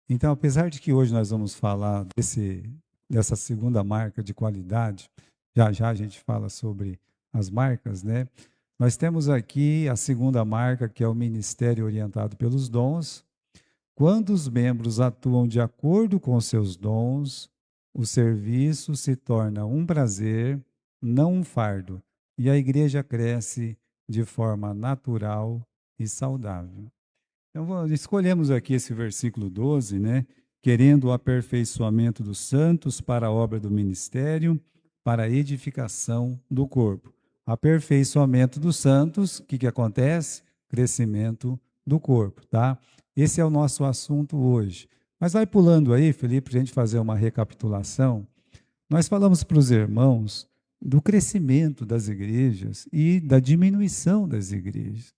Então, apesar de que hoje nós vamos falar dessa segunda marca de qualidade, já já a gente fala sobre as marcas, né? Nós temos aqui a segunda marca, que é o ministério orientado pelos dons. Quando os membros atuam de acordo com seus dons, o serviço se torna um prazer, não um fardo, e a igreja cresce de forma natural e saudável. Então, escolhemos aqui esse versículo 12, né? Querendo o aperfeiçoamento dos santos para a obra do ministério, para a edificação do corpo. Aperfeiçoamento dos santos, o que acontece? Crescimento do corpo, tá? Esse é o nosso assunto hoje. Mas vai pulando aí, Felipe, para a gente fazer uma recapitulação. Nós falamos para os irmãos do crescimento das igrejas e da diminuição das igrejas.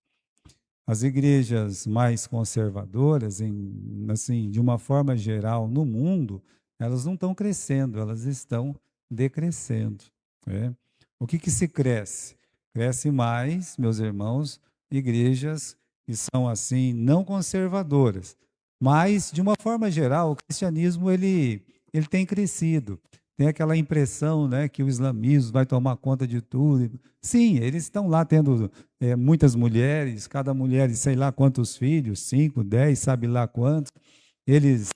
As igrejas mais conservadoras, assim, de uma forma geral, no mundo, elas não estão crescendo, elas estão decrescendo. Né? O que se cresce? Cresce mais, meus irmãos, igrejas que são assim não conservadoras. Mas, de uma forma geral, o cristianismo ele tem crescido. Tem aquela impressão, né, que o islamismo vai tomar conta de tudo. Sim, eles estão lá tendo muitas mulheres, cada mulher, sei lá quantos filhos, 5, 10, sabe lá quantos. Eles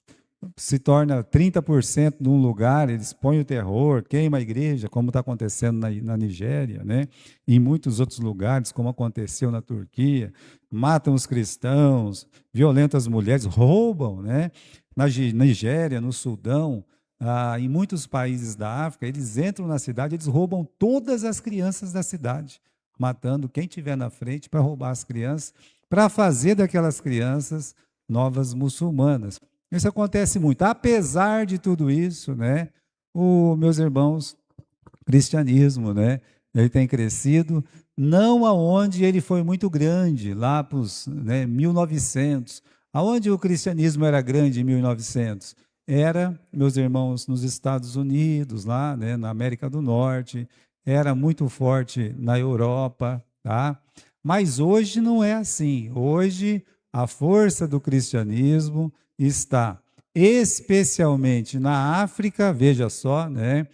se tornam 30% de um lugar, eles põem o terror, queimam a igreja, como está acontecendo na Nigéria, né? E em muitos outros lugares, como aconteceu na Turquia, matam os cristãos, violentam as mulheres, roubam, né? Na Nigéria, no Sudão, em muitos países da África, eles entram na cidade, eles roubam todas as crianças da cidade, matando quem tiver na frente para roubar as crianças, para fazer daquelas crianças novas muçulmanas. Isso acontece muito. Apesar de tudo isso, né, meus irmãos, o cristianismo, né, ele tem crescido, não aonde ele foi muito grande, lá para os 1900. Aonde o cristianismo era grande em 1900? Era, meus irmãos, nos Estados Unidos, lá, né, na América do Norte, era muito forte na Europa, tá? Mas hoje não é assim. Hoje a força do cristianismo está especialmente na África, veja só, né?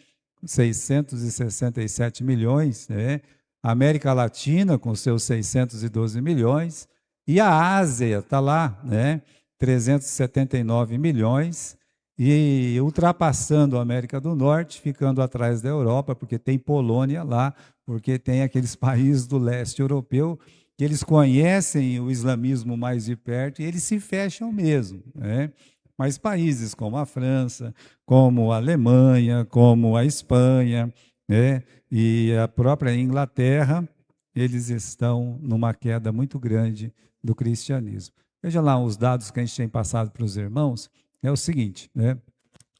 667 milhões, né? América Latina com seus 612 milhões, e a Ásia está lá, né? 379 milhões, e ultrapassando a América do Norte, ficando atrás da Europa, porque tem Polônia lá, porque tem aqueles países do leste europeu que eles conhecem o islamismo mais de perto e eles se fecham mesmo, né? Mas países como a França, como a Alemanha, como a Espanha, né, e a própria Inglaterra, eles estão numa queda muito grande do cristianismo. Veja lá os dados que a gente tem passado para os irmãos, é o seguinte, né?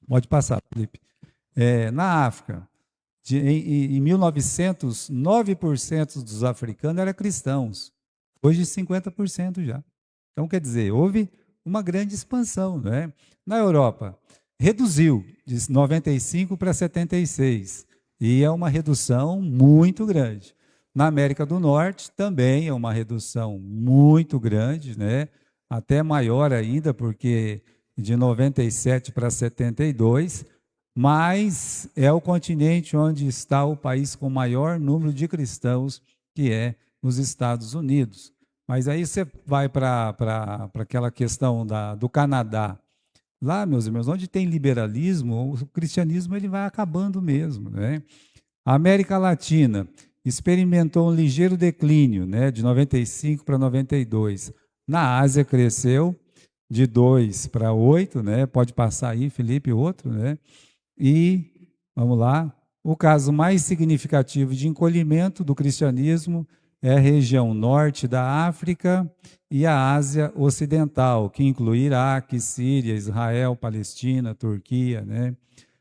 Pode passar, Felipe. Na África, em 1900, 9% dos africanos eram cristãos. Hoje, 50% já. Então, quer dizer, houve uma grande expansão. Né? Na Europa, reduziu de 95 para 76. E é uma redução muito grande. Na América do Norte, também é uma redução muito grande, né? Até maior ainda, porque de 97 para 72, mas é o continente onde está o país com maior número de cristãos, que é os Estados Unidos. Mas aí você vai para aquela questão do Canadá. Lá, meus irmãos, onde tem liberalismo, o cristianismo ele vai acabando mesmo. Né? A América Latina experimentou um ligeiro declínio, né, de 95 para 92. Na Ásia cresceu de 2 para 8, né? Pode passar aí, Felipe, outro, né? E, vamos lá, o caso mais significativo de encolhimento do cristianismo é a região norte da África e a Ásia Ocidental, que inclui Iraque, Síria, Israel, Palestina, Turquia. Né?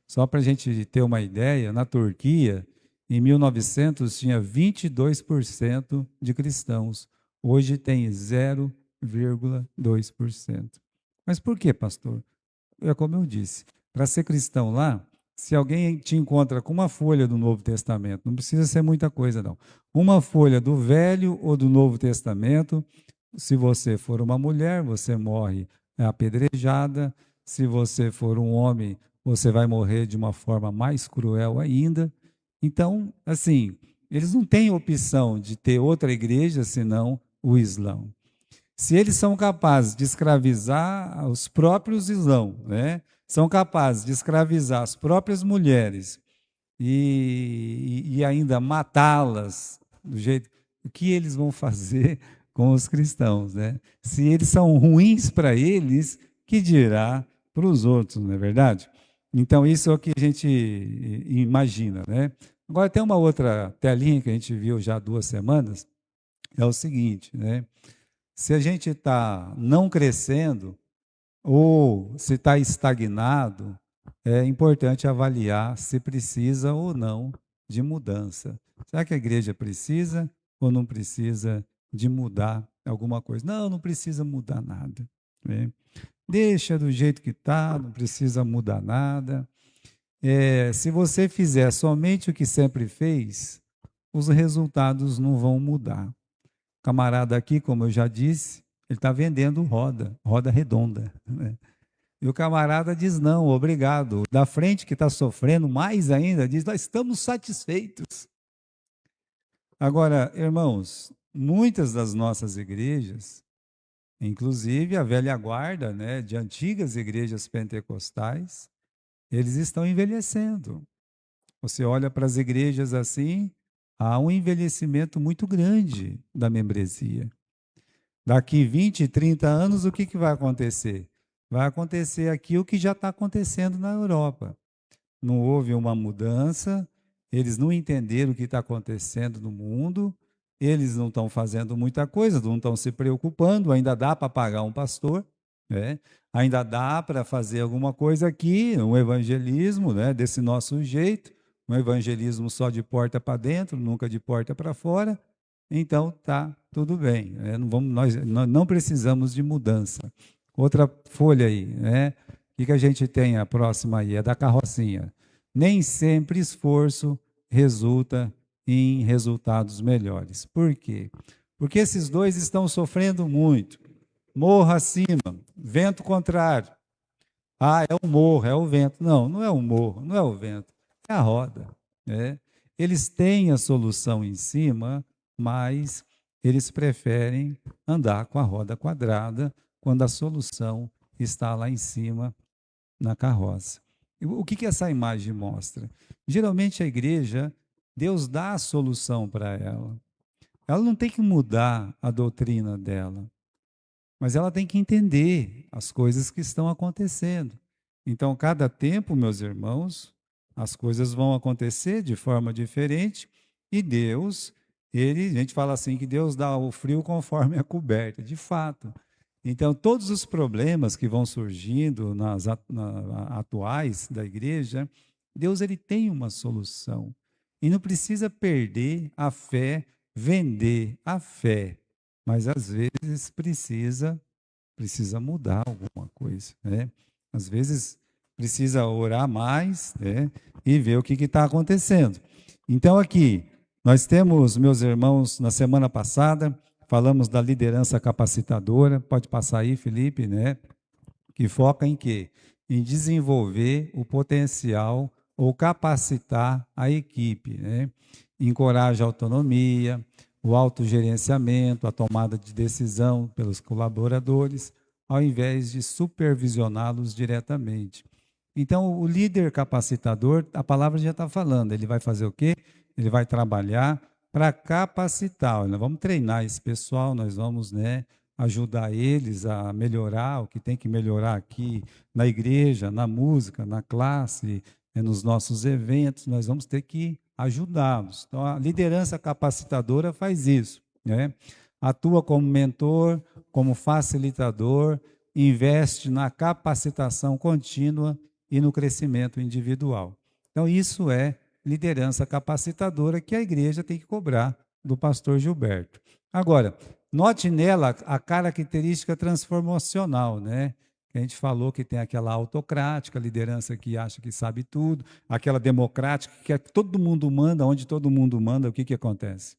Só para a gente ter uma ideia, na Turquia, em 1900, tinha 22% de cristãos. Hoje tem 0,2%. Mas por quê, pastor? É como eu disse, para ser cristão lá, se alguém te encontra com uma folha do Novo Testamento, não precisa ser muita coisa, não. Uma folha do Velho ou do Novo Testamento, se você for uma mulher, você morre apedrejada. Se você for um homem, você vai morrer de uma forma mais cruel ainda. Então, assim, eles não têm opção de ter outra igreja senão o Islão. Se eles são capazes de escravizar os próprios Islão, né? São capazes de escravizar as próprias mulheres e ainda matá-las do jeito, o que eles vão fazer com os cristãos, né? Se eles são ruins para eles, que dirá para os outros, não é verdade? Então, isso é o que a gente imagina, né? Agora, tem uma outra telinha que a gente viu já há 2 semanas, é o seguinte, né? Se a gente está não crescendo, ou se está estagnado, é importante avaliar se precisa ou não de mudança. Será que a igreja precisa ou não precisa de mudar alguma coisa? Não, não precisa mudar nada, né? Deixa do jeito que está, não precisa mudar nada. Se você fizer somente o que sempre fez, os resultados não vão mudar. O camarada aqui, como eu já disse, ele está vendendo roda redonda, né? E o camarada diz: não, obrigado. Da frente, que está sofrendo mais ainda, diz: nós estamos satisfeitos. Agora, irmãos, muitas das nossas igrejas, inclusive a velha guarda, né, de antigas igrejas pentecostais, eles estão envelhecendo. Você olha para as igrejas assim, há um envelhecimento muito grande da membresia. Daqui 20, 30 anos, o que vai acontecer? Vai acontecer aqui o que já está acontecendo na Europa. Não houve uma mudança, eles não entenderam o que está acontecendo no mundo, eles não estão fazendo muita coisa, não estão se preocupando, ainda dá para pagar um pastor, né? Ainda dá para fazer alguma coisa aqui, um evangelismo, né, desse nosso jeito, um evangelismo só de porta para dentro, nunca de porta para fora. Então tá tudo bem, né? Nós não precisamos de mudança. Outra folha aí, né? O que a gente tem a próxima aí? É da carrocinha. Nem sempre esforço resulta em resultados melhores. Por quê? Porque esses dois estão sofrendo muito. Morro acima, vento contrário. Ah, é o morro, é o vento. Não, não é o morro, não é o vento, é a roda, né? Eles têm a solução em cima, mas eles preferem andar com a roda quadrada quando a solução está lá em cima na carroça. O que essa imagem mostra? Geralmente a igreja, Deus dá a solução para ela. Ela não tem que mudar a doutrina dela, mas ela tem que entender as coisas que estão acontecendo. Então, cada tempo, meus irmãos, as coisas vão acontecer de forma diferente e Deus, a gente fala assim que Deus dá o frio conforme a coberta, de fato. Então, todos os problemas que vão surgindo atuais da igreja, Deus ele tem uma solução. E não precisa perder a fé, vender a fé, mas às vezes precisa mudar alguma coisa, né? Às vezes precisa orar mais, né? E ver o que está acontecendo. Então aqui nós temos, meus irmãos, na semana passada falamos da liderança capacitadora. Pode passar aí, Felipe, né? Que foca em quê? Em desenvolver o potencial ou capacitar a equipe, né? Encoraja a autonomia, o autogerenciamento, a tomada de decisão pelos colaboradores, ao invés de supervisioná-los diretamente. Então, o líder capacitador, a palavra já está falando, ele vai fazer o quê? Ele vai trabalhar para capacitar. Nós vamos treinar esse pessoal, nós vamos, né, ajudar eles a melhorar o que tem que melhorar aqui na igreja, na música, na classe, nos nossos eventos, nós vamos ter que ajudá-los. Então, a liderança capacitadora faz isso, né? Atua como mentor, como facilitador, investe na capacitação contínua e no crescimento individual. Então, isso é liderança capacitadora que a igreja tem que cobrar do pastor Gilberto. Agora, note nela a característica transformacional, né? A gente falou que tem aquela autocrática, liderança que acha que sabe tudo, aquela democrática que todo mundo manda, onde todo mundo manda, o que acontece?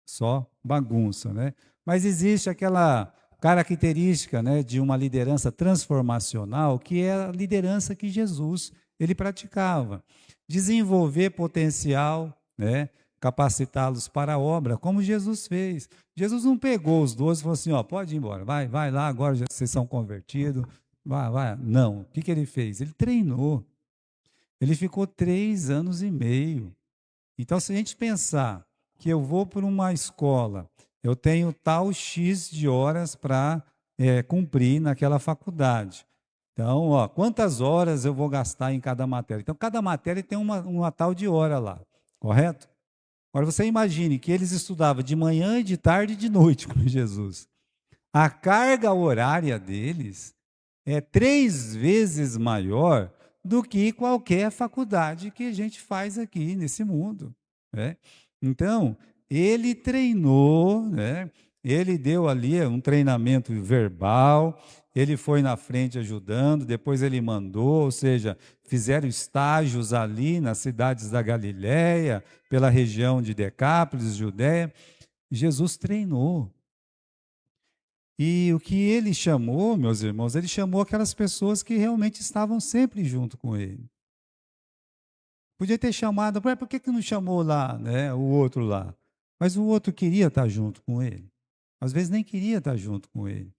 Só bagunça, né? Mas existe aquela característica, né, de uma liderança transformacional, que é a liderança que Jesus ele praticava. Desenvolver potencial, né, capacitá-los para a obra, como Jesus fez. Jesus não pegou os 12 e falou assim, ó, pode ir embora, vai lá, agora já vocês são convertidos, vai. Não, o que ele fez? Ele treinou. Ele ficou 3 anos e meio. Então, se a gente pensar que eu vou para uma escola, eu tenho tal X de horas para cumprir naquela faculdade. Então, ó, quantas horas eu vou gastar em cada matéria? Então, cada matéria tem uma tal de hora lá, correto? Agora, você imagine que eles estudavam de manhã, de tarde e de noite com Jesus. A carga horária deles é 3 vezes maior do que qualquer faculdade que a gente faz aqui nesse mundo, né? Então, ele treinou, né? Ele deu ali um treinamento verbal, ele foi na frente ajudando, depois ele mandou, ou seja, fizeram estágios ali nas cidades da Galiléia, pela região de Decápolis, Judéia. Jesus treinou. E o que ele chamou, meus irmãos, ele chamou aquelas pessoas que realmente estavam sempre junto com ele. Podia ter chamado, por que não chamou lá, né, o outro lá? Mas o outro queria estar junto com ele. Às vezes nem queria estar junto com ele.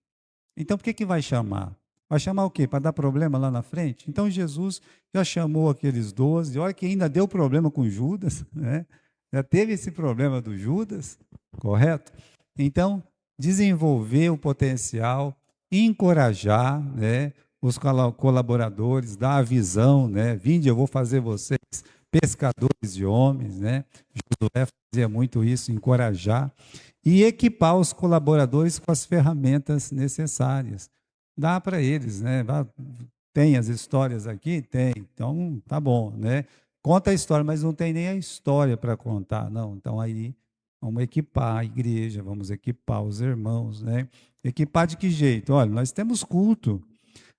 Então por que vai chamar? Vai chamar o quê? Para dar problema lá na frente? Então Jesus já chamou aqueles 12, olha que ainda deu problema com Judas, né? Já teve esse problema do Judas, correto? Então, desenvolver o potencial, encorajar, né, os colaboradores, dar a visão, né? Vinde, eu vou fazer vocês pescadores de homens, né? Josué fazia muito isso, encorajar e equipar os colaboradores com as ferramentas necessárias. Dá para eles, né? Tem as histórias aqui? Tem. Então, tá bom, né? Conta a história, mas não tem nem a história para contar, não. Então, aí, vamos equipar a igreja, vamos equipar os irmãos, né? Equipar de que jeito? Olha, nós temos culto.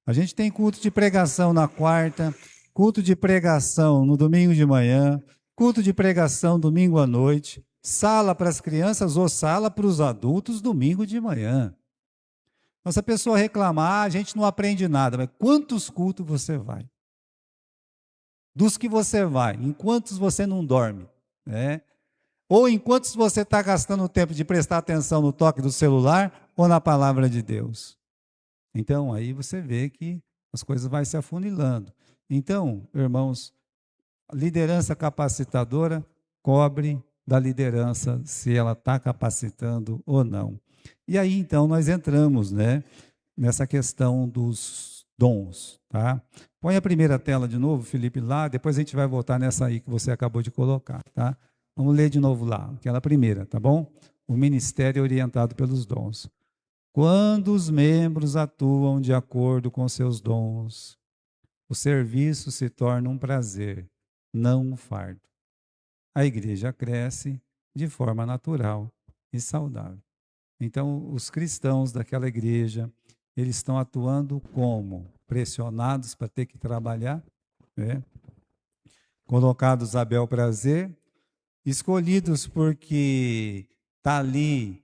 A gente tem culto de pregação na quarta, culto de pregação no domingo de manhã, culto de pregação domingo à noite, sala para as crianças ou sala para os adultos domingo de manhã. Então, se a pessoa reclamar, a gente não aprende nada, mas quantos cultos você vai? Dos que você vai, em quantos você não dorme, né? Ou em quantos você está gastando o tempo de prestar atenção no toque do celular ou na palavra de Deus? Então, aí você vê que as coisas vão se afunilando. Então, irmãos, a liderança capacitadora cobre da liderança se ela está capacitando ou não. E aí, então, nós entramos, né, nessa questão dos dons, tá? Põe a primeira tela de novo, Felipe, lá, depois a gente vai voltar nessa aí que você acabou de colocar, tá? Vamos ler de novo lá, aquela primeira, tá bom? O ministério orientado pelos dons. Quando os membros atuam de acordo com seus dons, o serviço se torna um prazer, não um fardo. A igreja cresce de forma natural e saudável. Então, os cristãos daquela igreja, eles estão atuando como? Pressionados para ter que trabalhar, né? Colocados a bel prazer, escolhidos porque está ali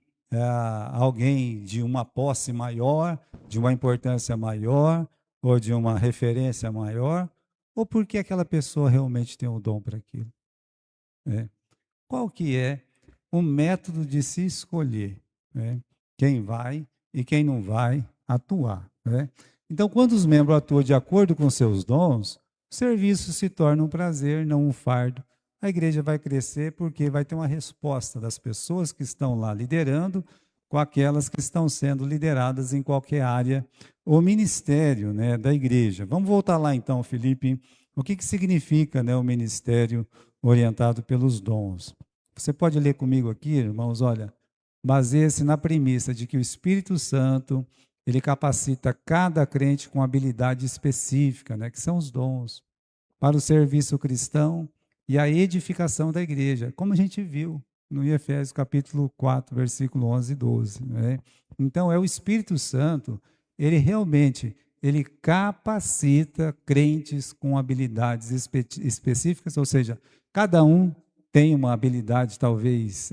alguém de uma posse maior, de uma importância maior, ou de uma referência maior, ou porque aquela pessoa realmente tem o dom para aquilo. Né? Qual que é o método de se escolher, né? Quem vai e quem não vai atuar, né? Então, quando os membros atuam de acordo com seus dons, o serviço se torna um prazer, não um fardo. A igreja vai crescer porque vai ter uma resposta das pessoas que estão lá liderando com aquelas que estão sendo lideradas em qualquer área ou ministério, né, da igreja. Vamos voltar lá então, Felipe. O que significa, né, o ministério orientado pelos dons? Você pode ler comigo aqui, irmãos, olha, baseia-se na premissa de que o Espírito Santo, ele capacita cada crente com habilidade específica, né, que são os dons, para o serviço cristão e a edificação da igreja, como a gente viu no Efésios capítulo 4, versículo 11 e 12. Né? Então, é o Espírito Santo, ele realmente, ele capacita crentes com habilidades específicas, ou seja, cada um tem uma habilidade talvez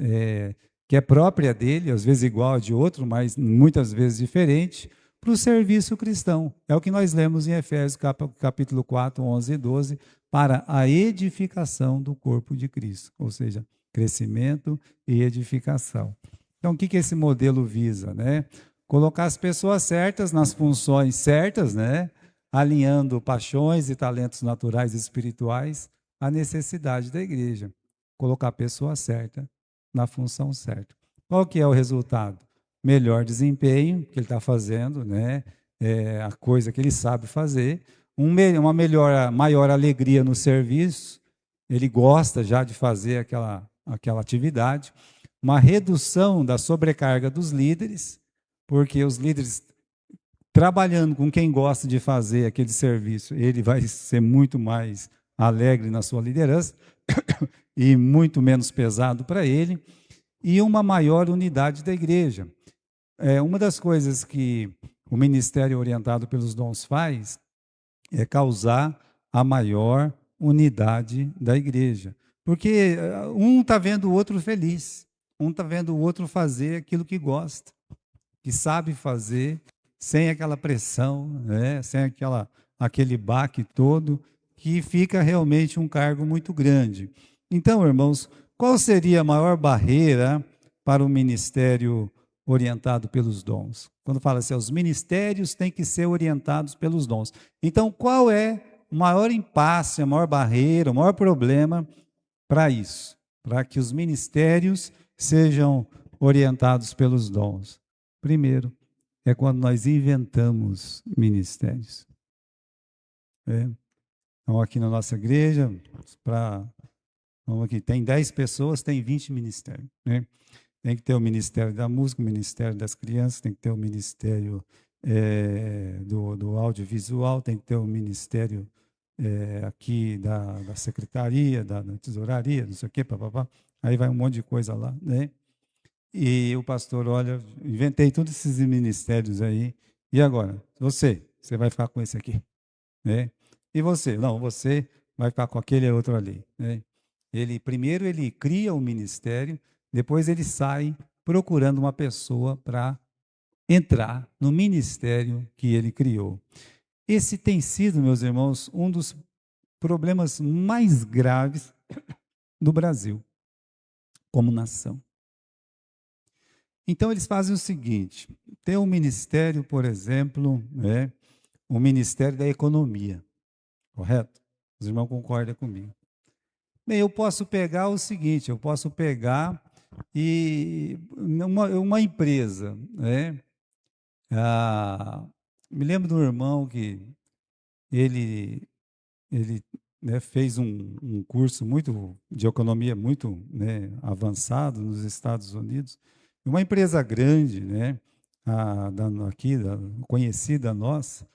que é própria dele, às vezes igual a de outro, mas muitas vezes diferente, para o serviço cristão. É o que nós lemos em Efésios capítulo 4, 11 e 12, para a edificação do corpo de Cristo, ou seja, crescimento e edificação. Então, o que esse modelo visa, né? Colocar as pessoas certas nas funções certas, né? Alinhando paixões e talentos naturais e espirituais à necessidade da igreja. Colocar a pessoa certa na função certa. Qual que é o resultado? Melhor desempenho que ele está fazendo, né? A coisa que ele sabe fazer, uma maior alegria no serviço, ele gosta já de fazer aquela atividade, uma redução da sobrecarga dos líderes, porque os líderes trabalhando com quem gosta de fazer aquele serviço, ele vai ser muito mais alegre na sua liderança e muito menos pesado para ele, e uma maior unidade da igreja. Uma das coisas que o ministério orientado pelos dons faz é causar a maior unidade da igreja. Porque um está vendo o outro feliz, um está vendo o outro fazer aquilo que gosta, que sabe fazer, sem aquela pressão, né? Sem aquele baque todo, que fica realmente um cargo muito grande. Então, irmãos, qual seria a maior barreira para o ministério orientado pelos dons? Quando fala assim, os ministérios têm que ser orientados pelos dons. Então, qual é o maior impasse, a maior barreira, o maior problema para isso? Para que os ministérios sejam orientados pelos dons. Primeiro, é quando nós inventamos ministérios. Então, aqui na nossa igreja, vamos aqui, tem 10 pessoas, tem 20 ministérios. Né? Tem que ter o Ministério da Música, o Ministério das Crianças, tem que ter o Ministério do Audiovisual, tem que ter o Ministério aqui da Secretaria, da Tesouraria, não sei o quê, papapá. Aí vai um monte de coisa lá, né? E o pastor, olha, inventei todos esses ministérios aí, e agora? Você vai ficar com esse aqui, né? E você? Não, você vai ficar com aquele outro ali, né? Primeiro ele cria o ministério, depois ele sai procurando uma pessoa para entrar no ministério que ele criou. Esse tem sido, meus irmãos, um dos problemas mais graves do Brasil, como nação. Então, eles fazem o seguinte, tem um ministério, por exemplo, o Ministério da Economia, correto? Os irmãos concordam comigo. Bem, eu posso pegar o seguinte, eu posso pegar uma empresa, né? Me lembro de um irmão que ele fez um curso de economia muito, né, avançado nos Estados Unidos, uma empresa grande, né, conhecida nossa,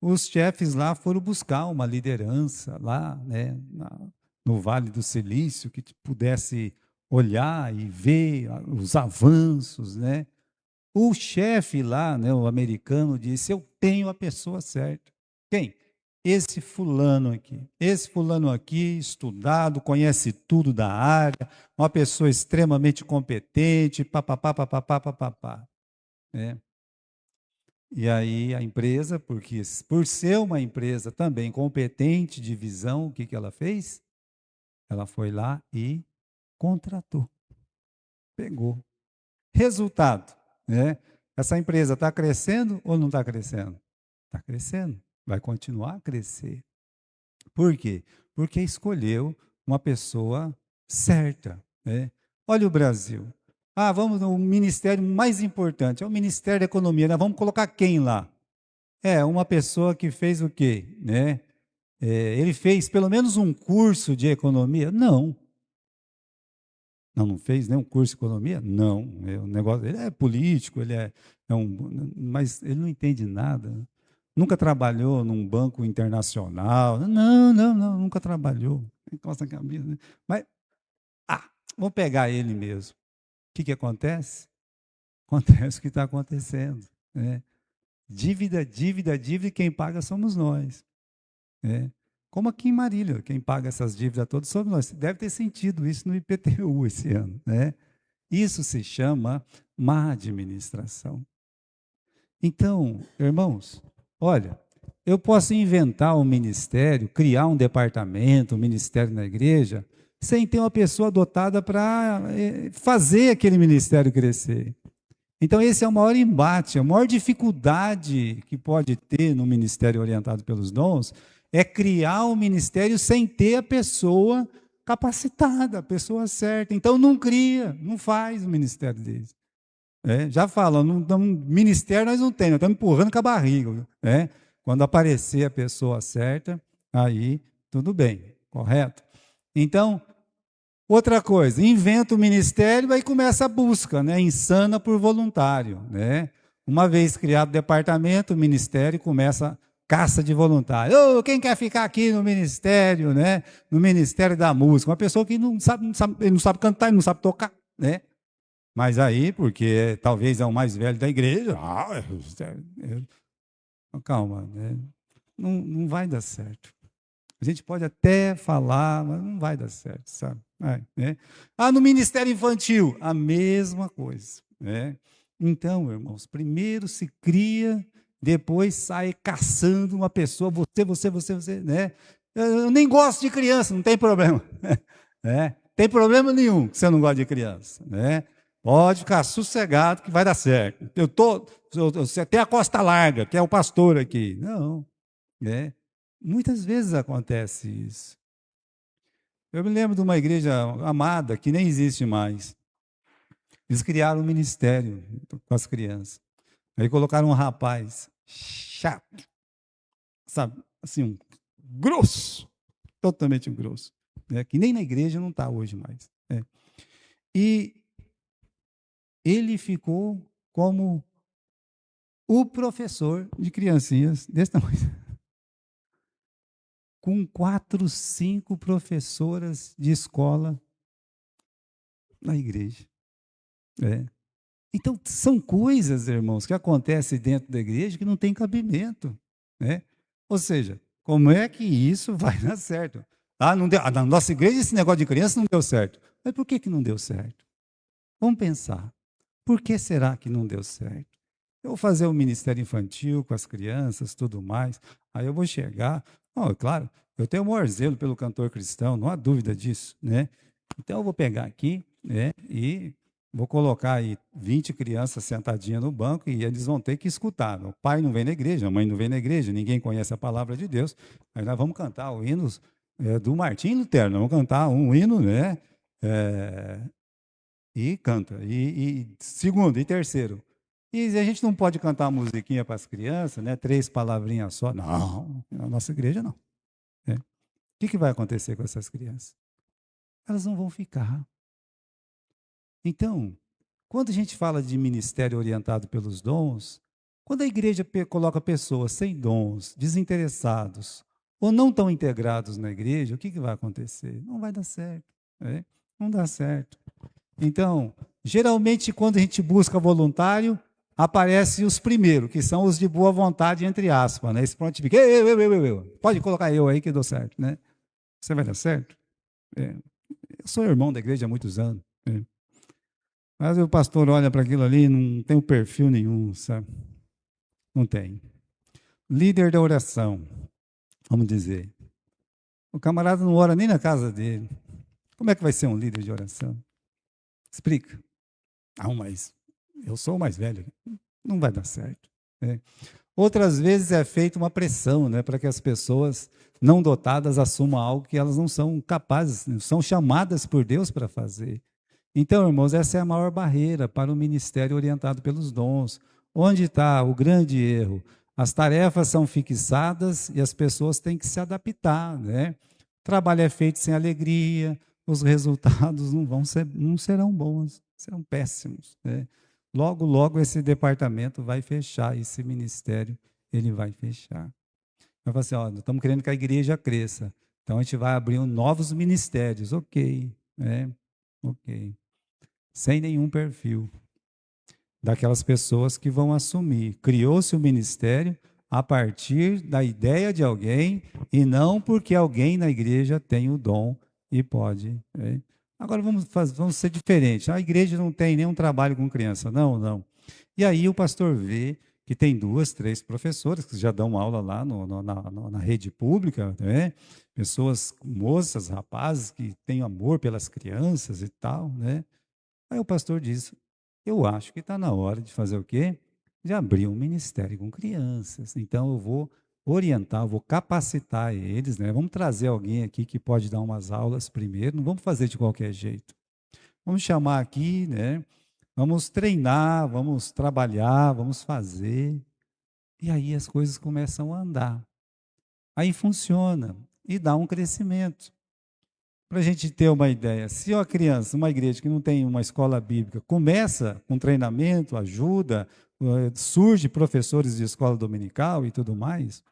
os chefes lá foram buscar uma liderança lá, né, no Vale do Silício, que pudesse olhar e ver os avanços, né? O chefe lá, né, o americano, disse: eu tenho a pessoa certa. Quem? Esse fulano aqui. Esse fulano aqui, estudado, conhece tudo da área, uma pessoa extremamente competente, papapá, papapá, papapá. Né? E aí a empresa, porque por ser uma empresa também competente de visão, o que ela fez? Ela foi lá e contratou. Pegou. Resultado, né? Essa empresa está crescendo ou não está crescendo? Está crescendo. Vai continuar a crescer. Por quê? Porque escolheu uma pessoa certa. Né? Olha o Brasil. Vamos no ministério mais importante, é o Ministério da Economia. Né? Vamos colocar quem lá? Uma pessoa que fez o quê? Né? Ele fez pelo menos um curso de economia? Não. Não fez nenhum curso de economia? Não. O negócio dele é político, mas ele não entende nada. Nunca trabalhou num banco internacional. Não, nunca trabalhou. Encosta a cabeça. Né? Mas, vamos pegar ele mesmo. O que acontece? Acontece o que está acontecendo. Né? Dívida, quem paga somos nós. Né? Como aqui em Marília, quem paga essas dívidas todas somos nós. Deve ter sentido isso no IPTU esse ano. Né? Isso se chama má administração. Então, irmãos, olha, eu posso inventar um ministério, criar um departamento, um ministério na igreja, sem ter uma pessoa dotada para fazer aquele ministério crescer. Então, esse é o maior embate, a maior dificuldade que pode ter no ministério orientado pelos dons, é criar um ministério sem ter a pessoa capacitada, a pessoa certa. Então, não cria, não faz um ministério desse. Já fala, ministério nós não temos, nós estamos empurrando com a barriga. Quando aparecer a pessoa certa, aí tudo bem, correto? Então, outra coisa, inventa o ministério, aí começa a busca, insana por voluntário. Uma vez criado o departamento, o ministério começa caça de voluntário. Quem quer ficar aqui no ministério, no ministério da música? Uma pessoa que não sabe cantar, ele não sabe tocar, Mas aí, porque talvez é o mais velho da igreja, calma, não vai dar certo. A gente pode até falar, mas não vai dar certo, sabe? No ministério infantil, a mesma coisa. Então, irmãos, primeiro se cria, depois sai caçando uma pessoa, você, Eu nem gosto de criança, não tem problema. Tem problema nenhum que você não gosta de criança, Pode ficar sossegado que vai dar certo. Você tem a costa larga, que é o pastor aqui. Não, Muitas vezes acontece isso. Eu me lembro de uma igreja amada, que nem existe mais. Eles criaram um ministério com as crianças. Aí colocaram um rapaz chato, sabe, assim, grosso, totalmente grosso, que nem na igreja não está hoje mais. E ele ficou como o professor de criancinhas desse tamanho. Com 4, 5 professoras de escola na igreja. Então, são coisas, irmãos, que acontecem dentro da igreja que não tem cabimento. Ou seja, como é que isso vai dar certo? Não deu, na nossa igreja esse negócio de criança não deu certo. Mas por que não deu certo? Vamos pensar. Por que será que não deu certo? Eu vou fazer um ministério infantil com as crianças, tudo mais. Aí eu vou chegar... claro, eu tenho o maior zelo pelo cantor cristão, não há dúvida disso, Então eu vou pegar aqui, e vou colocar aí 20 crianças sentadinhas no banco e eles vão ter que escutar. O pai não vem na igreja, a mãe não vem na igreja, ninguém conhece a palavra de Deus. Aí nós vamos cantar o hino do Martim Lutero, nós vamos cantar um hino, e canta. E segundo e terceiro. E a gente não pode cantar uma musiquinha para as crianças, 3 palavrinhas só. Não, na nossa igreja não. O que vai acontecer com essas crianças? Elas não vão ficar. Então, quando a gente fala de ministério orientado pelos dons, quando a igreja coloca pessoas sem dons, desinteressados, ou não tão integrados na igreja, o que vai acontecer? Não vai dar certo. Não dá certo. Então, geralmente, quando a gente busca voluntário, aparecem os primeiros, que são os de boa vontade, entre aspas. Esse prontifica, eu. Pode colocar eu aí que dou certo. Você vai dar certo? Eu sou irmão da igreja há muitos anos. Mas o pastor olha para aquilo ali, não tem um perfil nenhum, sabe? Não tem. Líder da oração, vamos dizer. O camarada não ora nem na casa dele. Como é que vai ser um líder de oração? Explica. Mas eu sou o mais velho. Não vai dar certo. Outras vezes é feita uma pressão, para que as pessoas não dotadas assumam algo que elas não são capazes, não são chamadas por Deus para fazer. Então, irmãos, essa é a maior barreira para o ministério orientado pelos dons. Onde está o grande erro? As tarefas são fixadas e as pessoas têm que se adaptar. O trabalho é feito sem alegria, os resultados não serão bons, serão péssimos. Logo, logo esse departamento vai fechar, esse ministério ele vai fechar. Vai falar assim, estamos querendo que a igreja cresça, então a gente vai abrir novos ministérios, ok, ok, sem nenhum perfil daquelas pessoas que vão assumir. Criou-se o ministério a partir da ideia de alguém e não porque alguém na igreja tem o dom e pode Agora vamos ser diferentes. A igreja não tem nenhum trabalho com criança. Não, não. E aí o pastor vê que tem 2, 3 professoras que já dão aula lá na rede pública, né? Pessoas, moças, rapazes que têm amor pelas crianças e tal, né? Aí o pastor diz, eu acho que está na hora de fazer o quê? De abrir um ministério com crianças. Então eu vou orientar, eu vou capacitar eles, né? Vamos trazer alguém aqui que pode dar umas aulas primeiro, não vamos fazer de qualquer jeito. Vamos chamar aqui, né? Vamos treinar, vamos trabalhar, vamos fazer. E aí as coisas começam a andar. Aí funciona e dá um crescimento. Para a gente ter uma ideia, se uma criança, uma igreja que não tem uma escola bíblica, começa com treinamento, ajuda, surge professores de escola dominical e tudo mais,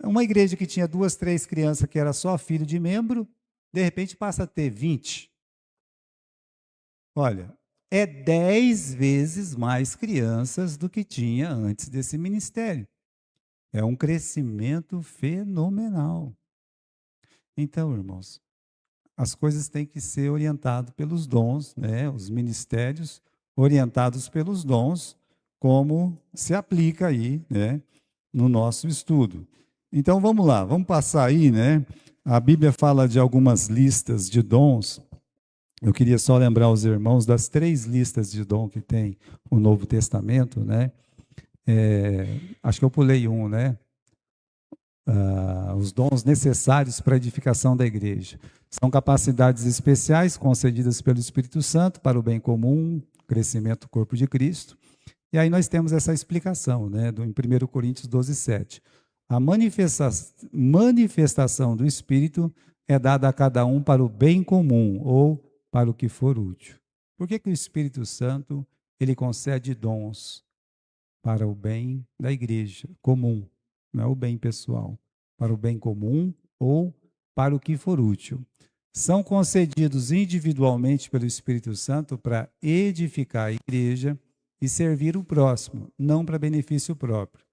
uma igreja que tinha 2, 3 crianças que era só filho de membro, de repente passa a ter 20. Olha, é 10 vezes mais crianças do que tinha antes desse ministério. É um crescimento fenomenal. Então, irmãos, as coisas têm que ser orientadas pelos dons, né? Os ministérios orientados pelos dons, como se aplica aí, né? No nosso estudo. Então, vamos lá, vamos passar aí, né? A Bíblia fala de algumas listas de dons. Eu queria só lembrar aos irmãos das 3 listas de dom que tem o Novo Testamento, né? Acho que eu pulei um, né? Os dons necessários para a edificação da igreja. São capacidades especiais concedidas pelo Espírito Santo para o bem comum, crescimento do corpo de Cristo. E aí nós temos essa explicação, né, em 1 Coríntios 12, 7. A manifestação do Espírito é dada a cada um para o bem comum ou para o que for útil. Por que o Espírito Santo ele concede dons para o bem da igreja comum, não é o bem pessoal, para o bem comum ou para o que for útil? São concedidos individualmente pelo Espírito Santo para edificar a igreja e servir o próximo, não para benefício próprio.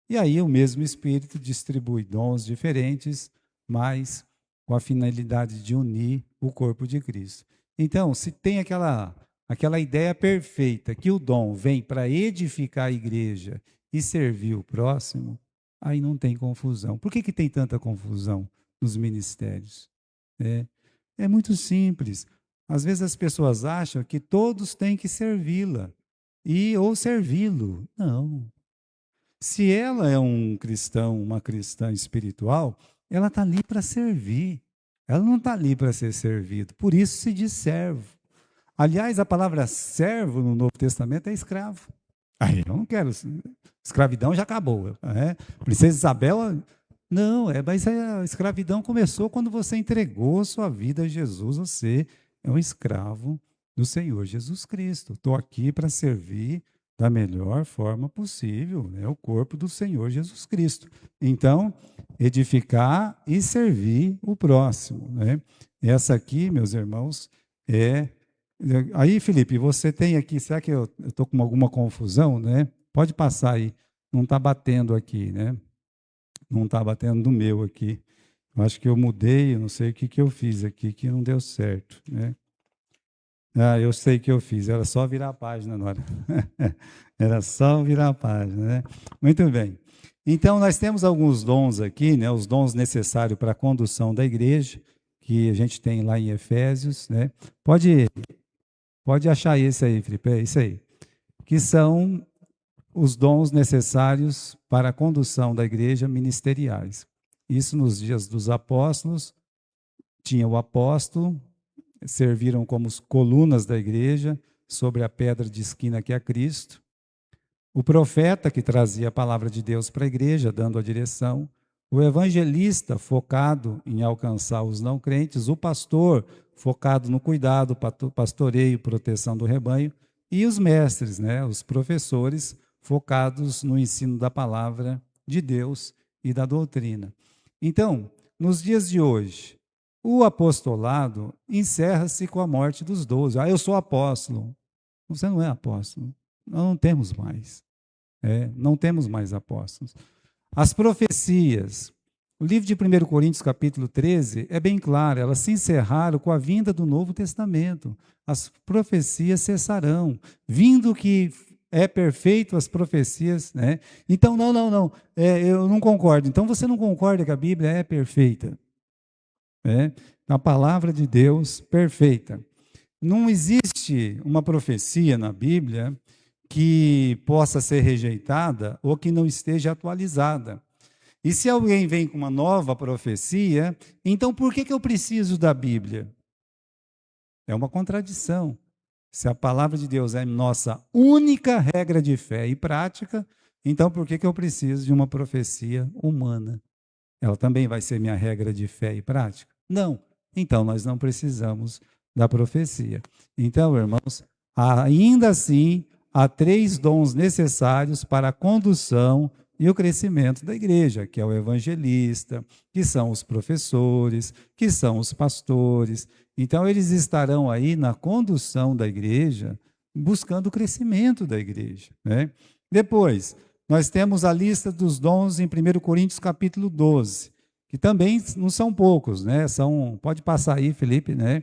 E aí o mesmo Espírito distribui dons diferentes, mas com a finalidade de unir o corpo de Cristo. Então, se tem aquela ideia perfeita que o dom vem para edificar a igreja e servir o próximo, aí não tem confusão. Por que tem tanta confusão nos ministérios? É muito simples. Às vezes as pessoas acham que todos têm que servi-la ou servi-lo. Não. Se ela é um cristão, uma cristã espiritual, ela está ali para servir. Ela não está ali para ser servido. Por isso se diz servo. Aliás, a palavra servo no Novo Testamento é escravo. Aí eu não quero. Escravidão já acabou. Princesa Isabel, não, mas a escravidão começou quando você entregou sua vida a Jesus. Você é um escravo do Senhor Jesus Cristo. Estou aqui para servir da melhor forma possível, né, o corpo do Senhor Jesus Cristo. Então, edificar e servir o próximo. Né? Essa aqui, meus irmãos, é... Aí, Felipe, você tem aqui, será que eu estou com alguma confusão? Né? Pode passar aí, não está batendo aqui, né? Não está batendo no meu aqui. Eu acho que eu mudei, eu não sei o que eu fiz aqui, que não deu certo. Né? Eu sei o que eu fiz, era só virar a página, Nora. Era só virar a página, né? Muito bem. Então, nós temos alguns dons aqui, né? Os dons necessários para a condução da igreja, que a gente tem lá em Efésios, né? Pode achar esse aí, Felipe, é isso aí. Que são os dons necessários para a condução da igreja ministeriais. Isso nos dias dos apóstolos, tinha o apóstolo, serviram como colunas da igreja, sobre a pedra de esquina que é Cristo. O profeta, que trazia a palavra de Deus para a igreja, dando a direção. O evangelista, focado em alcançar os não crentes. O pastor, focado no cuidado, pastoreio, proteção do rebanho. E os mestres, né, os professores, focados no ensino da palavra de Deus e da doutrina. Então, nos dias de hoje, o apostolado encerra-se com a morte dos 12. Eu sou apóstolo. Você não é apóstolo. Nós não temos mais. Não temos mais apóstolos. As profecias. O livro de 1 Coríntios, capítulo 13, é bem claro, elas se encerraram com a vinda do Novo Testamento. As profecias cessarão, vindo que é perfeito as profecias, né? Então, não, eu não concordo. Então, você não concorda que a Bíblia é perfeita, né? A palavra de Deus perfeita. Não existe uma profecia na Bíblia que possa ser rejeitada ou que não esteja atualizada. E se alguém vem com uma nova profecia, então por que eu preciso da Bíblia? É uma contradição. Se a palavra de Deus é nossa única regra de fé e prática, então por que eu preciso de uma profecia humana? Ela também vai ser minha regra de fé e prática? Não. Então nós não precisamos da profecia. Então, irmãos, ainda assim, há 3 dons necessários para a condução e o crescimento da igreja, que é o evangelista, que são os professores, que são os pastores. Então, eles estarão aí na condução da igreja, buscando o crescimento da igreja, né? Depois, nós temos a lista dos dons em 1 Coríntios capítulo 12, que também não são poucos, né? Pode passar aí, Felipe, né?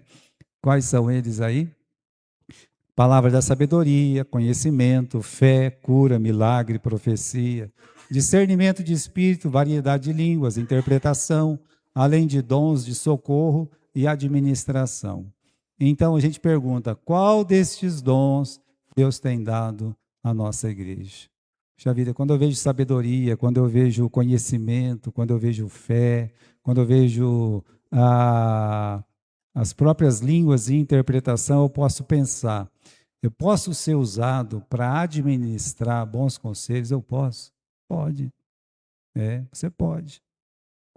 Quais são eles aí? Palavra da sabedoria, conhecimento, fé, cura, milagre, profecia, discernimento de espírito, variedade de línguas, interpretação, além de dons de socorro e administração. Então a gente pergunta, qual destes dons Deus tem dado à nossa igreja? Puxa vida, quando eu vejo sabedoria, quando eu vejo conhecimento, quando eu vejo fé, quando eu vejo as próprias línguas e interpretação, eu posso pensar, eu posso ser usado para administrar bons conselhos? Eu posso? Pode. Você pode.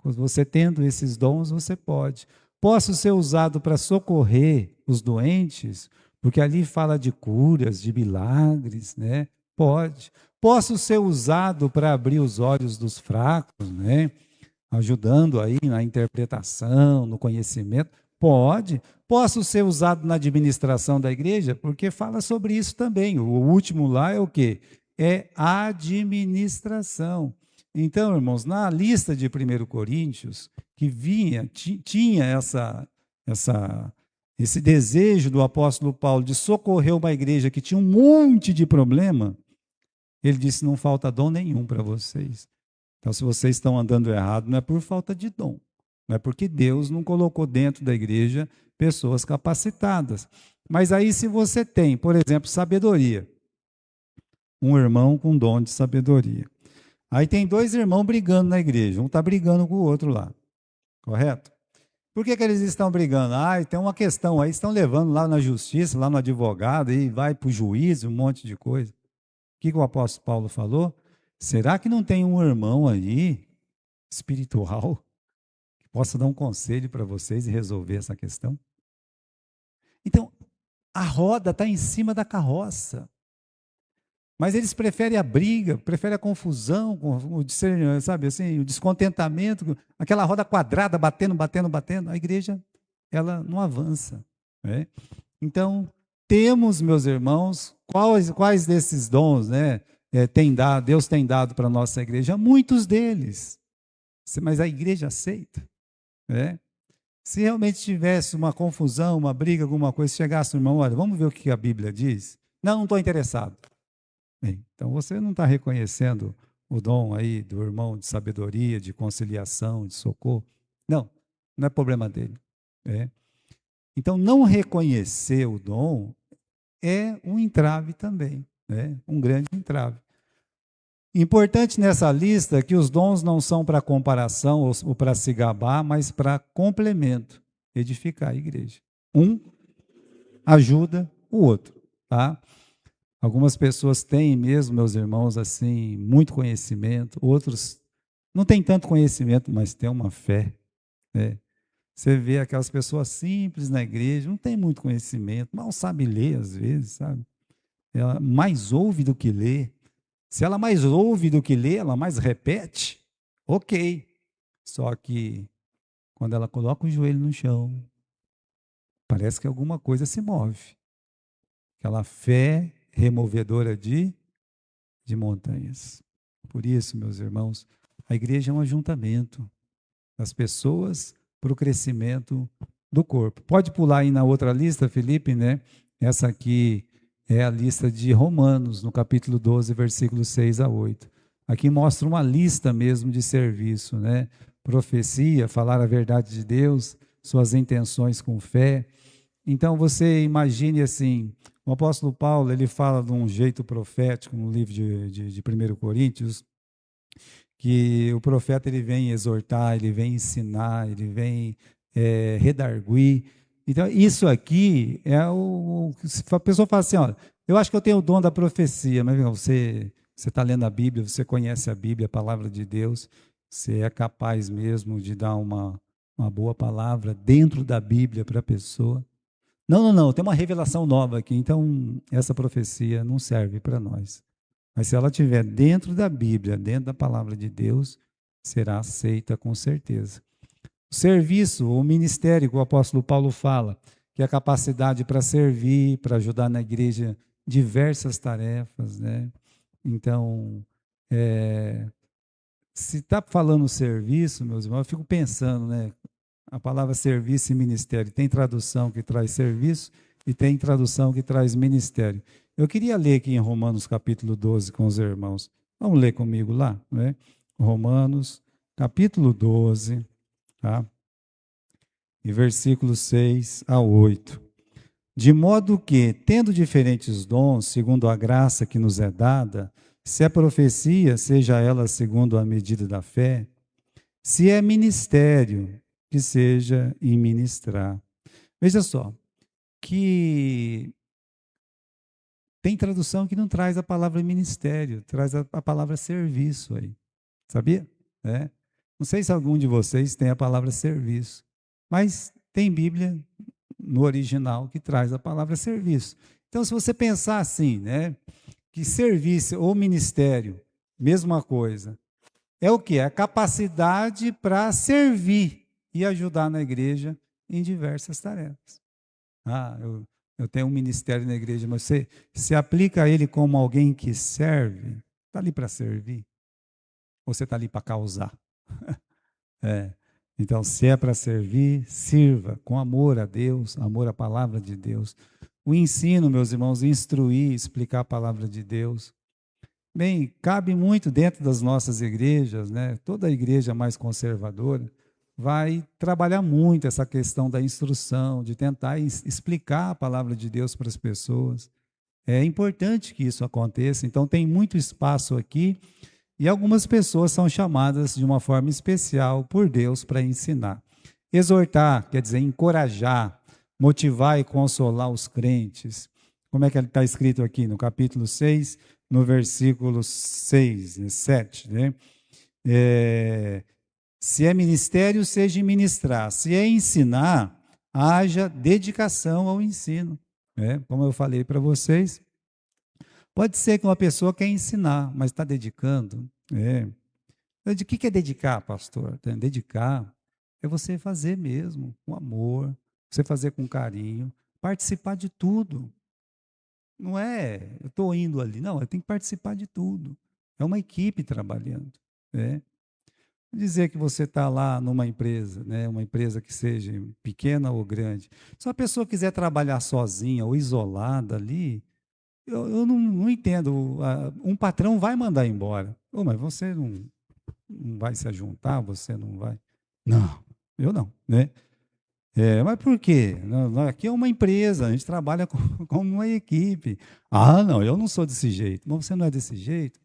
Você tendo esses dons, você pode. Posso ser usado para socorrer os doentes, porque ali fala de curas, de milagres, né? Pode. Posso ser usado para abrir os olhos dos fracos, né? Ajudando aí na interpretação, no conhecimento? Pode. Posso ser usado na administração da igreja? Porque fala sobre isso também. O último lá é o quê? É administração. Então, irmãos, na lista de 1 Coríntios, que tinha esse desejo do apóstolo Paulo de socorrer uma igreja que tinha um monte de problema, ele disse, não falta dom nenhum para vocês. Então, se vocês estão andando errado, não é por falta de dom, não é porque Deus não colocou dentro da igreja pessoas capacitadas. Mas aí, se você tem, por exemplo, sabedoria, um irmão com dom de sabedoria. Aí tem 2 irmãos brigando na igreja, um está brigando com o outro lá, correto? Por que eles estão brigando? Tem uma questão aí, estão levando lá na justiça, lá no advogado, e vai para o juiz, um monte de coisa. O que o apóstolo Paulo falou? Será que não tem um irmão aí, espiritual, que possa dar um conselho para vocês e resolver essa questão? Então, a roda está em cima da carroça. Mas eles preferem a briga, preferem a confusão, sabe assim, o descontentamento, aquela roda quadrada batendo. A igreja, ela não avança, né? Então, temos, meus irmãos, quais desses dons, né, Deus tem dado para a nossa igreja? Muitos deles. Mas a igreja aceita, né? Se realmente tivesse uma confusão, uma briga, alguma coisa, chegasse o irmão, olha, vamos ver o que a Bíblia diz? Não estou interessado. Bem, então você não está reconhecendo o dom aí do irmão de sabedoria, de conciliação, de socorro. Não, não é problema dele. Então, não reconhecer o dom é um entrave também, um grande entrave. Importante nessa lista que os dons não são para comparação ou para se gabar, mas para complemento, edificar a igreja. Um ajuda o outro, tá? Algumas pessoas têm mesmo, meus irmãos, assim, muito conhecimento, outros não têm tanto conhecimento, mas têm uma fé, né? Você vê aquelas pessoas simples na igreja, não tem muito conhecimento, mal sabe ler às vezes, sabe? Ela mais ouve do que lê. Se ela mais ouve do que lê, ela mais repete, ok. Só que quando ela coloca o joelho no chão, parece que alguma coisa se move. Aquela fé removedora de montanhas. Por isso, meus irmãos, a igreja é um ajuntamento. das pessoas para o crescimento do corpo. Pode pular aí na outra lista, Felipe, né? Essa aqui é a lista de Romanos, no capítulo 12, versículos 6 a 8. Aqui mostra uma lista mesmo de serviço, né? Profecia, falar a verdade de Deus, suas intenções com fé. Então você imagine assim, o apóstolo Paulo, ele fala de um jeito profético no livro de 1 Coríntios, que o profeta ele vem exortar, ele vem ensinar, ele vem redarguir. Então, isso aqui é o. A pessoa fala assim: ó, eu acho que eu tenho o dom da profecia, mas você está lendo a Bíblia, você conhece a Bíblia, a palavra de Deus, você é capaz mesmo de dar uma boa palavra dentro da Bíblia para a pessoa. Não, não, não, tem uma revelação nova aqui, então essa profecia não serve para nós. Mas se ela estiver dentro da Bíblia, dentro da palavra de Deus, será aceita com certeza. O serviço, o ministério que o apóstolo Paulo fala, que é a capacidade para servir, para ajudar na igreja diversas tarefas, né? Então, se está falando serviço, meus irmãos, eu fico pensando, né? A palavra serviço e ministério, tem tradução que traz serviço e tem tradução que traz ministério. Eu queria ler aqui em Romanos capítulo 12 com os irmãos. Vamos ler comigo lá, né? Romanos capítulo 12, tá? E versículos 6 a 8. De modo que, tendo diferentes dons, segundo a graça que nos é dada, se é profecia, seja ela segundo a medida da fé, se é ministério, que seja em ministrar. Veja só, que tem tradução que não traz a palavra ministério, traz a palavra serviço aí. Sabia? É. Não sei se algum de vocês tem a palavra serviço, mas tem Bíblia no original que traz a palavra serviço. Então, se você pensar assim, né, que serviço ou ministério, mesma coisa, é o que? É a capacidade para servir e ajudar na igreja em diversas tarefas. Ah, eu tenho um ministério na igreja, mas você se aplica a ele como alguém que serve? Está ali para servir? Ou você está ali para causar? É. Então, se é para servir, sirva com amor a Deus, amor à palavra de Deus. O ensino, meus irmãos, instruir, explicar a palavra de Deus. Bem, cabe muito dentro das nossas igrejas, né? Toda igreja mais conservadora vai trabalhar muito essa questão da instrução, de tentar explicar a palavra de Deus para as pessoas. É importante que isso aconteça, então tem muito espaço aqui e algumas pessoas são chamadas de uma forma especial por Deus para ensinar. Exortar, quer dizer, encorajar, motivar e consolar os crentes. Como é que está escrito aqui no capítulo 6, no versículo 6, 7, né? Se é ministério, seja ministrar. Se é ensinar, haja dedicação ao ensino. Né? Como eu falei para vocês, pode ser que uma pessoa quer ensinar, mas está dedicando. De que é dedicar, pastor? Dedicar é você fazer mesmo, com amor, você fazer com carinho, participar de tudo. Não é, eu estou indo ali. Não, eu tenho que participar de tudo. É uma equipe trabalhando. Né? Dizer que você está lá numa empresa, né, uma empresa que seja pequena ou grande. Se a pessoa quiser trabalhar sozinha ou isolada ali, eu não entendo. Um patrão vai mandar embora. Oh, mas você não vai se juntar, você não vai. Não, eu não. Né? Mas por quê? Aqui é uma empresa, a gente trabalha como uma equipe. Ah, não, eu não sou desse jeito. Mas você não é desse jeito?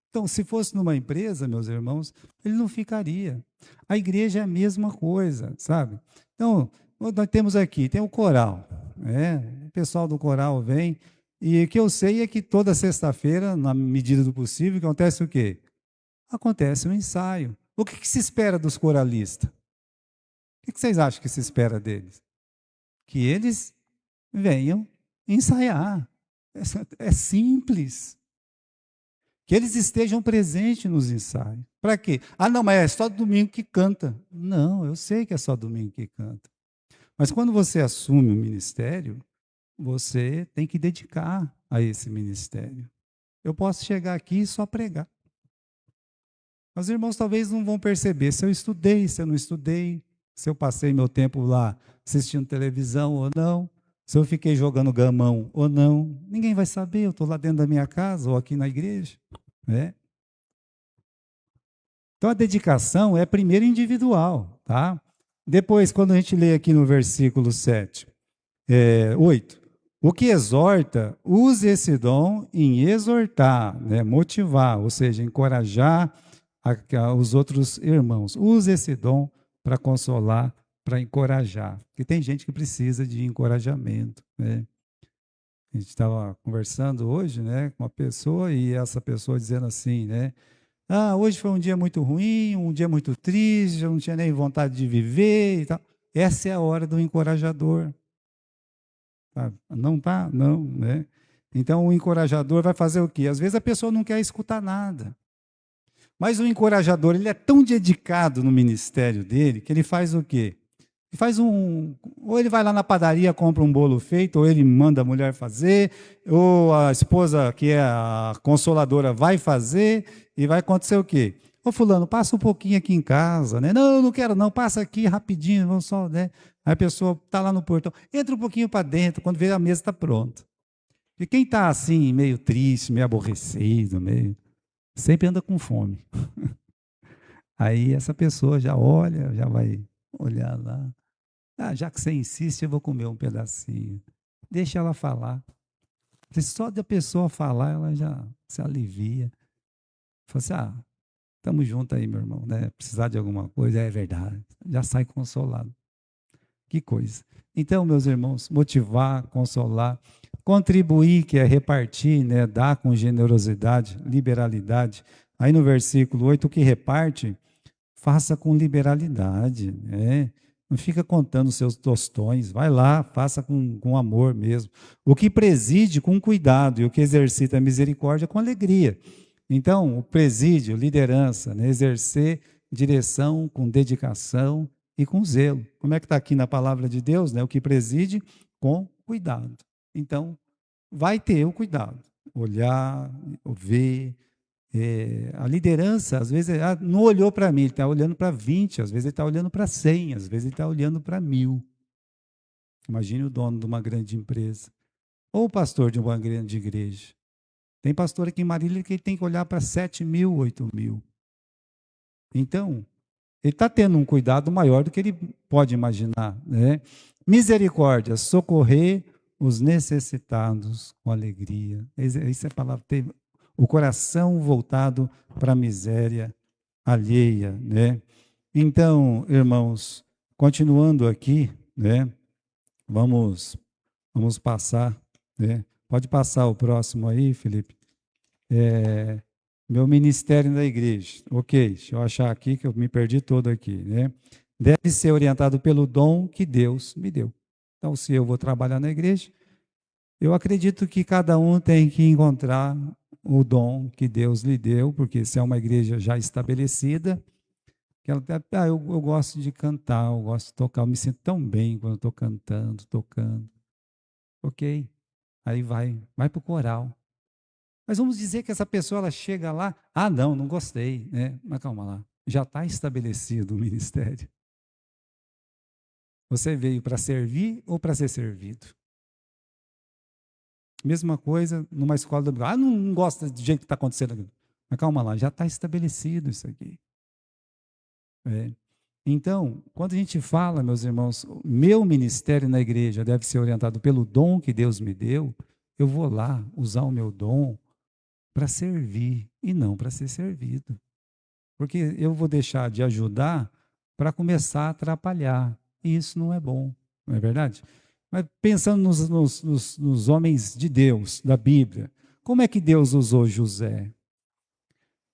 Então, se fosse numa empresa, meus irmãos, ele não ficaria. A igreja é a mesma coisa, sabe? Então, nós temos aqui, tem o coral. O pessoal do coral vem, e o que eu sei é que toda sexta-feira, na medida do possível, acontece o quê? Acontece um ensaio. O que se espera dos coralistas? O que vocês acham que se espera deles? Que eles venham ensaiar. É simples. Que eles estejam presentes nos ensaios. Para quê? Ah, não, mas é só domingo que canta. Não, eu sei que é só domingo que canta. Mas quando você assume o ministério, você tem que dedicar a esse ministério. Eu posso chegar aqui e só pregar. Os irmãos talvez não vão perceber se eu estudei, se eu não estudei, se eu passei meu tempo lá assistindo televisão ou não, se eu fiquei jogando gamão ou não. Ninguém vai saber, eu estou lá dentro da minha casa ou aqui na igreja. Né? Então a dedicação é primeiro individual. Tá? Depois, quando a gente lê aqui no versículo 8, o que exorta, use esse dom em exortar, né, motivar, ou seja, encorajar os outros irmãos. Use esse dom para consolar, para encorajar. Porque tem gente que precisa de encorajamento. Né? A gente estava conversando hoje, né, com uma pessoa e essa pessoa dizendo assim, né? Ah, hoje foi um dia muito ruim, um dia muito triste, eu não tinha nem vontade de viver e tal. Essa é a hora do encorajador. Tá? Não tá? Não, né? Então o encorajador vai fazer o quê? Às vezes a pessoa não quer escutar nada. Mas o encorajador, ele é tão dedicado no ministério dele que ele faz o quê? Ele faz ou ele vai lá na padaria, compra um bolo feito, ou ele manda a mulher fazer, ou a esposa, que é a consoladora, vai fazer, e vai acontecer o quê? Ô fulano, passa um pouquinho aqui em casa, né? Não, não quero não, passa aqui rapidinho, vamos só, né? Aí a pessoa está lá no portão, entra um pouquinho para dentro, quando vê a mesa está pronta. E quem está assim, meio triste, meio aborrecido, sempre anda com fome. Aí essa pessoa já olha, já vai olhar lá. Ah, já que você insiste, eu vou comer um pedacinho. Deixa ela falar. Só da pessoa falar, ela já se alivia. Fala assim, estamos juntos aí, meu irmão, né? Precisar de alguma coisa, é verdade. Já sai consolado. Que coisa. Então, meus irmãos, motivar, consolar, contribuir, que é repartir, né? Dar com generosidade, liberalidade. Aí no versículo 8, o que reparte, faça com liberalidade, né? Não fica contando seus tostões, vai lá, faça com amor mesmo. O que preside com cuidado e o que exercita a misericórdia com alegria. Então, o presídio, liderança, né? Exercer direção com dedicação e com zelo. Como é que está aqui na palavra de Deus? Né? O que preside com cuidado. Então, vai ter o cuidado. Olhar, ver. A liderança, às vezes, não olhou para mim, ele está olhando para 20, às vezes ele está olhando para 100, às vezes ele está olhando para 1000. Imagine o dono de uma grande empresa. Ou o pastor de uma grande igreja. Tem pastor aqui em Marília que ele tem que olhar para 7.000, 8.000. Então, ele está tendo um cuidado maior do que ele pode imaginar. Né? Misericórdia, socorrer os necessitados com alegria. Essa é a palavra. O coração voltado para a miséria alheia. Né? Então, irmãos, continuando aqui, né? Vamos passar. Né? Pode passar o próximo aí, Felipe. Meu ministério na igreja. Ok, deixa eu achar aqui que eu me perdi todo aqui. Né? Deve ser orientado pelo dom que Deus me deu. Então, se eu vou trabalhar na igreja, eu acredito que cada um tem que encontrar o dom que Deus lhe deu, porque se é uma igreja já estabelecida, que ela, eu gosto de cantar, eu gosto de tocar, eu me sinto tão bem quando eu estou cantando, tocando. Ok, aí vai para o coral. Mas vamos dizer que essa pessoa ela chega lá, não, não gostei, né? Mas calma lá, já está estabelecido o ministério. Você veio para servir ou para ser servido? Mesma coisa numa escola do não gosta do jeito que está acontecendo aqui. Mas calma lá, já está estabelecido isso aqui. Então, quando a gente fala, meus irmãos, meu ministério na igreja deve ser orientado pelo dom que Deus me deu, eu vou lá usar o meu dom para servir e não para ser servido. Porque eu vou deixar de ajudar para começar a atrapalhar. E isso não é bom, não é verdade? Mas pensando nos homens de Deus, da Bíblia, como é que Deus usou José?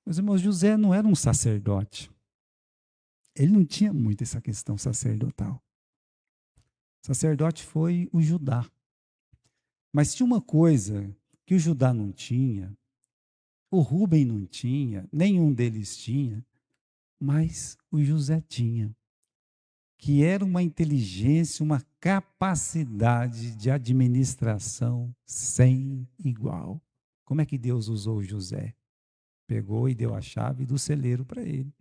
Meus irmãos, José não era um sacerdote. Ele não tinha muito essa questão sacerdotal. O sacerdote foi o Judá. Mas tinha uma coisa que o Judá não tinha, o Rúben não tinha, nenhum deles tinha, mas o José tinha, que era uma inteligência, uma capacidade de administração sem igual. Como é que Deus usou José? pegou e deu a chave do celeiro para ele.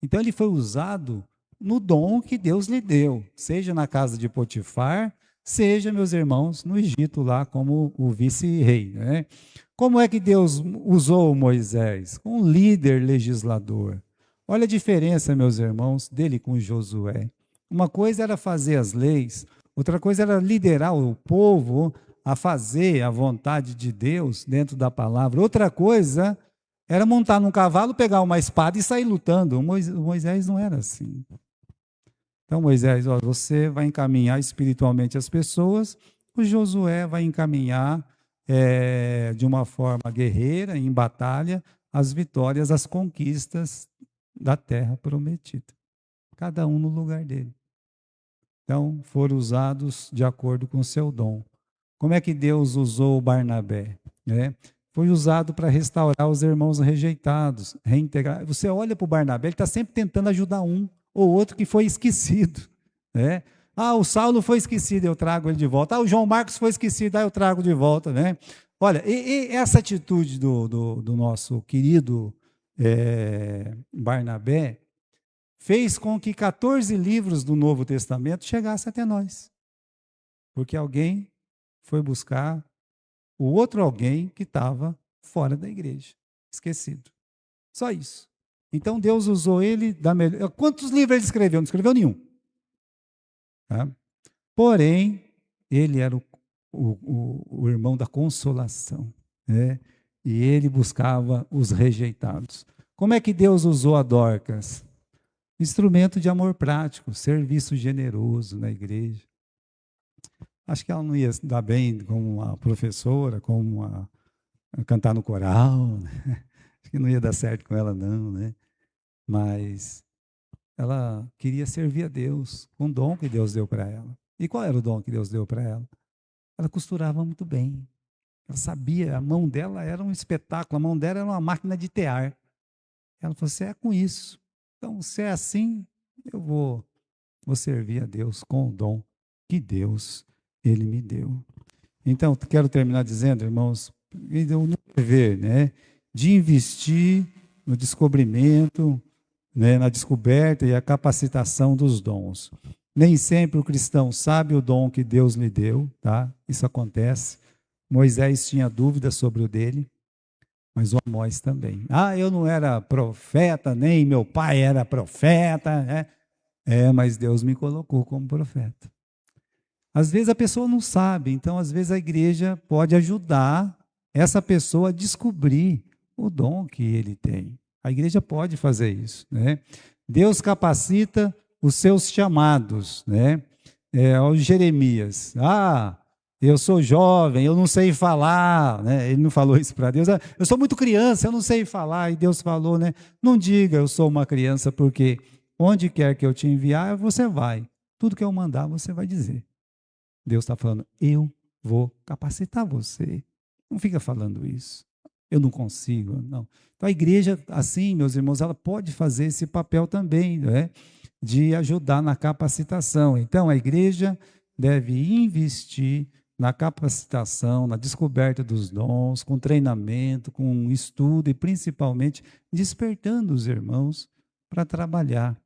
Então ele foi usado no dom que Deus lhe deu, seja na casa de Potifar, seja, meus irmãos, no Egito lá como o vice-rei, né? Como é que Deus usou Moisés? Como líder legislador. Olha a diferença, meus irmãos, dele com Josué. Uma coisa era fazer as leis, outra coisa era liderar o povo a fazer a vontade de Deus dentro da palavra. Outra coisa era montar num cavalo, pegar uma espada e sair lutando. Moisés não era assim. Então, Moisés, ó, você vai encaminhar espiritualmente as pessoas, o Josué vai encaminhar de uma forma guerreira, em batalha, as vitórias, as conquistas da terra prometida. Cada um no lugar dele. Então, foram usados de acordo com o seu dom. Como é que Deus usou Barnabé? Foi usado para restaurar os irmãos rejeitados, reintegrar. Você olha para o Barnabé, ele está sempre tentando ajudar um ou outro que foi esquecido. O Saulo foi esquecido, eu trago ele de volta. O João Marcos foi esquecido, eu trago de volta. Olha, e essa atitude do nosso querido Barnabé fez com que 14 livros do Novo Testamento chegassem até nós. Porque alguém foi buscar o outro alguém que estava fora da igreja, esquecido. Só isso. Então Deus usou ele da melhor. Quantos livros ele escreveu? Não escreveu nenhum. Porém, ele era o irmão da consolação, e ele buscava os rejeitados. Como é que Deus usou a Dorcas? Instrumento de amor prático, serviço generoso na igreja. Acho que ela não ia dar bem como uma professora, como a cantar no coral, né? Acho que não ia dar certo com ela, não, né? Mas ela queria servir a Deus com o dom que Deus deu para ela. E qual era o dom que Deus deu para ela? Ela costurava muito bem. Ela sabia, a mão dela era um espetáculo, a mão dela era uma máquina de tear. Ela falou, se é com isso. Então, se é assim, eu vou servir a Deus com o dom que Deus, Ele me deu. Então, quero terminar dizendo, irmãos, no dever, de investir no descobrimento, na descoberta e a capacitação dos dons. Nem sempre o cristão sabe o dom que Deus lhe deu, tá? Isso acontece. Moisés tinha dúvidas sobre o dele, mas o Amós também. Eu não era profeta, nem meu pai era profeta, mas Deus me colocou como profeta. Às vezes a pessoa não sabe, então às vezes a igreja pode ajudar essa pessoa a descobrir o dom que ele tem. A igreja pode fazer isso, Deus capacita os seus chamados, o Jeremias. Eu sou jovem, eu não sei falar, Ele não falou isso para Deus. Eu sou muito criança, eu não sei falar. E Deus falou, não diga eu sou uma criança, porque onde quer que eu te enviar, você vai. Tudo que eu mandar, você vai dizer. Deus está falando, eu vou capacitar você. Não fica falando isso. Eu não consigo, não. Então a igreja, assim, meus irmãos, ela pode fazer esse papel também, de ajudar na capacitação. Então a igreja deve investir na capacitação, na descoberta dos dons, com treinamento, com estudo e principalmente despertando os irmãos para trabalhar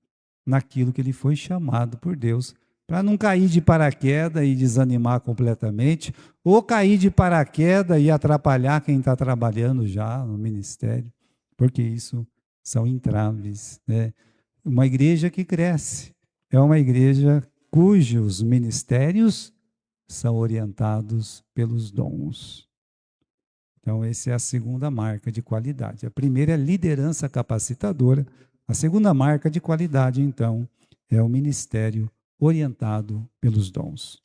naquilo que ele foi chamado por Deus, para não cair de paraquedas e desanimar completamente, ou cair de paraquedas e atrapalhar quem está trabalhando já no ministério, porque isso são entraves. Uma igreja que cresce é uma igreja cujos ministérios são orientados pelos dons. Então, essa é a segunda marca de qualidade. A primeira é liderança capacitadora. A segunda marca de qualidade, então, é o ministério orientado pelos dons.